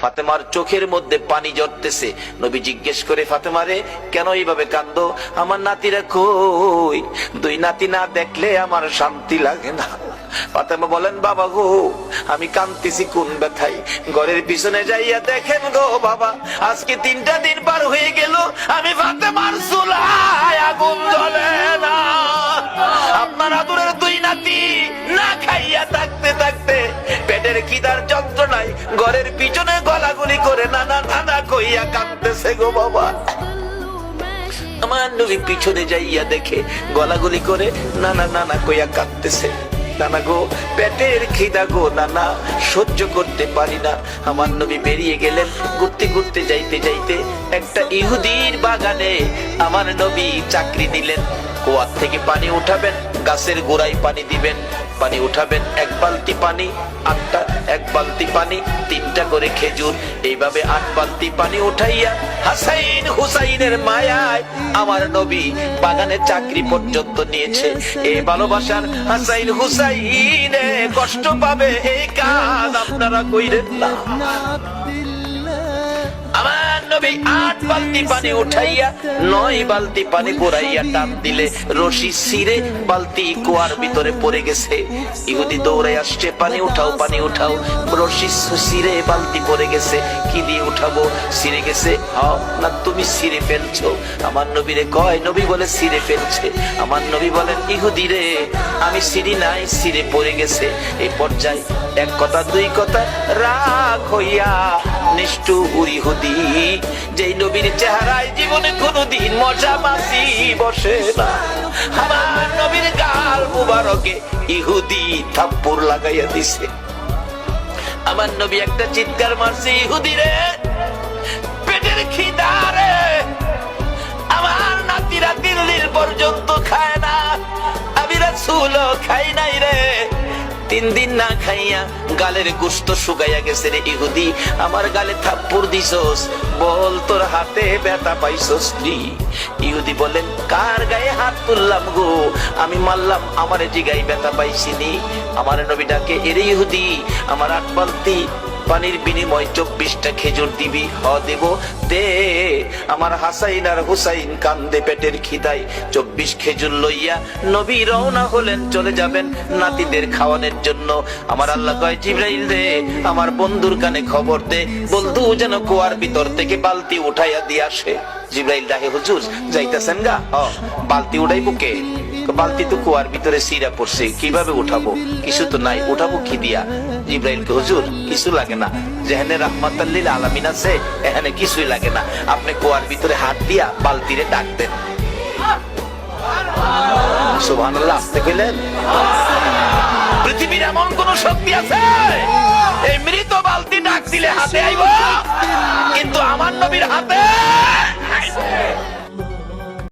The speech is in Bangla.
ফাতেমার চোখের মধ্যে পানি ঝরতেছে। নবী জিজ্ঞেস করে, ফাতেমা রে, কেন এইভাবে কান্দো? আমার নাতিরা কই? দুই নাতি না দেখলে আমার শান্তি লাগে না। ফাতেমা বলেন, বাবা গো, আমি কাঁদতেছি কোন ব্যথায়। ঘরের পিছনে যাইয়া দেখেন গো বাবা, আজকে 3টা দিন পার হয়ে গেল, আমি ফাতেমার চুলায় আগুন জ্বলে না। আপনার আদরের দুই নাতি না খাইয়া থাকতে থাকতে পেটের খিদার যন্ত্রণায় ঘরের পিছনে গলাগুলি করে নানা নানা কইয়া কাঁদতেছে গো বাবা। আমার নবী পিছনে যাইয়া দেখে গলাগুলি করে নানা নানা কইয়া কাঁদতেছে। নানা গো, পেটের খিদা গো নানা, সহ্য করতে পারি না। আমার নবী বেরিয়ে গেলেন। ঘুরতে ঘুরতে যাইতে যাইতে একটা ইহুদির বাগানে আমার নবী চাকরি দিলেন। কুয়ার থেকে পানি উঠাবেন, গাছের গোড়ায় পানি দিবেন, পানি উঠাবেন, 1 বালতি পানি, 8টা, 1 বালতি পানি, 3টা করে খেজুর, এইভাবে 8 বালতি পানি উঠাইয়া হাসাইন হুসাইনের মায়ায় আমার নবী বাগানে চাকরি পর্যন্ত নিয়েছে। এই ভালোবাসার হাসাইন হুসাইনে কষ্ট পাবে, এই কাজ আপনারা কইরেন না। আমার নবী 8 বালতি পানি উঠাইয়া 9 বালতি পানি গোড়াইয়া টান দিলে রশি ছিঁড়ে বালতি কুয়ার ভিতরে পড়ে গেছে। ইহুদি দৌড়ে আসছে, পানি উঠাও, পানি উঠাও। রশি ছিঁড়ে বালতি পড়ে গেছে, কি দিয়ে উঠাবো? ছিঁড়ে গেছে। না, তুমি ছিঁড়ে ফেলছো? আমার নবীরে কয়, নবী বলে ছিঁড়ে ফেলছে। আমার নবী বলেন, ইহুদি রে, আমি ছিঁড়ি নাই, ছিঁড়ে পড়ে গেছে। এই পর্যায়ে 1 কথা 2 কথা রাগ হইয়া নিষ্ঠুর ইহুদি, যেই নবীর চেহারায় জীবনে কোনদিন মশা মাছি বসে না, আমার নবীর গাল মুবারকে ইহুদি থাপ্পড় লাগাইয়া দিছে। আমার নবী একটা চিৎকার মারছে, ইহুদি রে, পেটের খিদা রে, আমার নাতিরা 3 দিন পর্যন্ত খায় না, আমি রাসূলও খাই নাই রে। 3 দিন না খাইয়া গালের গোশত শুকাইয়া গেছে রে ইহুদি, আমার গালে থাপ্পড় দিছস, বল তোর হাতে ব্যথা পাইছস নি? ইহুদি বলেন, কার গায়ে হাত তুললাম গো? আমি মারলাম, আমার জিগায় ব্যথা পাইছিনি। আমার নবী ডাকে, এরে ইহুদি, আমার 8 বালতি পানির বিনিময় 24টা খেজুর দিবি? দেব, দে। আমার হাসাইন আর হুসাইন কান্দে পেটের খিদায়। 24 খেজুর লইয়া নবী রওনা হলেন, চলে যাবেন নাতিদের খাওয়ানোর জন্য। আমার আল্লাহ কয়, জিবরাইল রে, আমার বন্ধুর কানে খবর দে, বন্ধু যেন কুয়ার ভিতর থেকে বালতি উঠাইয়া দিয়ে আসে। জিবরাইল ডাকে, হুজুর যাইতেছেন গা? বালতি উঠাইবো কে? বালতি তো কুয়ার ভিতরে সিরা পড়ছে, কিভাবে উঠাবো? কিছু তো নাই, উঠাবো কি দিয়া? জিবরাইল কে, হুজুর কিছু লাগে না, যেখানে রাহমাতাল লিল আলামিন আছে এখানে কিছুই লাগে না, আপনি কুয়ার ভিতরে হাত দিয়া বালতিরে ডাক দেন। সুবহানাল্লাহ, আসতে কইলেন? পৃথিবীর এমন কোন শক্তি আছে এই মৃত বালতি ডাক দিলে হাতে আইব?